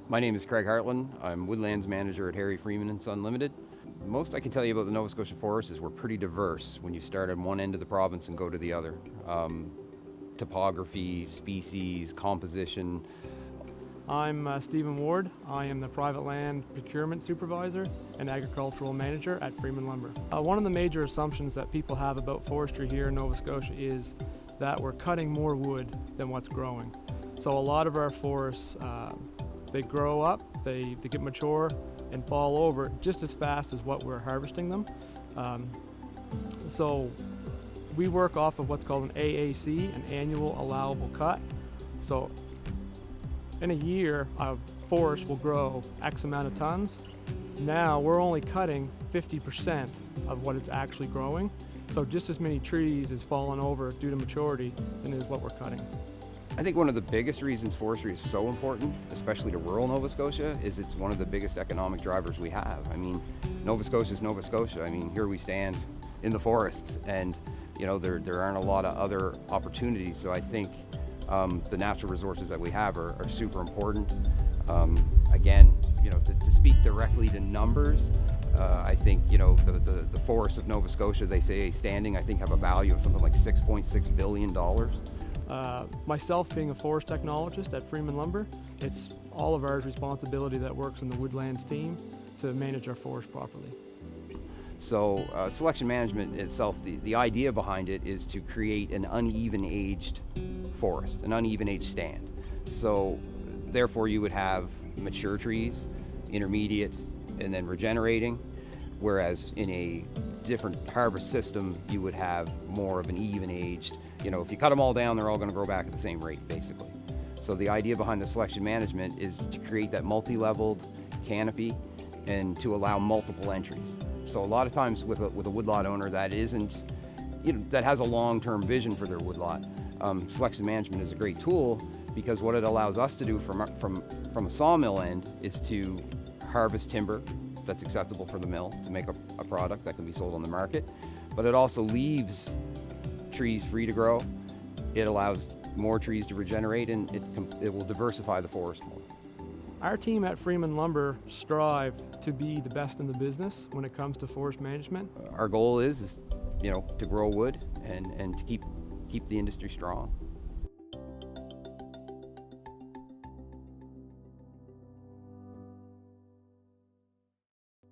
My name is Craig Hartland. I'm Woodlands Manager at Harry Freeman and Son Limited. Most I can tell you about the Nova Scotia forest is we're pretty diverse when you start on one end of the province and go to the other. Topography, species, composition. I'm Stephen Ward. I am the Private Land Procurement Supervisor and Agricultural Manager at Freeman Lumber. One of the major assumptions that people have about forestry here in Nova Scotia is that we're cutting more wood than what's growing. So a lot of our forests, they grow up, they get mature and fall over just as fast as what we're harvesting them. So we work off of what's called an AAC, an annual allowable cut. So in a year, a forest will grow X amount of tons. Now we're only cutting 50% of what it's actually growing. So just as many trees is falling over due to maturity than is what we're cutting. I think one of the biggest reasons forestry is so important, especially to rural Nova Scotia, is it's one of the biggest economic drivers we have. I mean, Nova Scotia is Nova Scotia. I mean, here we stand in the forests, and there aren't a lot of other opportunities. So I think the natural resources that we have are super important. Again, to speak directly to numbers, I think the forests of Nova Scotia, they say standing, I think have a value of something like $6.6 billion. Myself being a forest technologist at Freeman Lumber, it's all of our responsibility that works in the Woodlands team to manage our forest properly. So selection management itself, the idea behind it is to create an uneven aged forest, an uneven aged stand. So therefore you would have mature trees, intermediate, and then regenerating, whereas in a different harvest system you would have more of an even aged. If you cut them all down, they're all going to grow back at the same rate, basically. So the idea behind the selection management is to create that multi-leveled canopy and to allow multiple entries. So a lot of times with a woodlot owner that isn't, that has a long-term vision for their woodlot, selection management is a great tool, because what it allows us to do from a sawmill end is to harvest timber that's acceptable for the mill to make a product that can be sold on the market. But it also leaves trees free to grow. It allows more trees to regenerate, and it will diversify the forest more. Our team at Freeman Lumber strive to be the best in the business when it comes to forest management. Our goal is to grow wood and to keep the industry strong.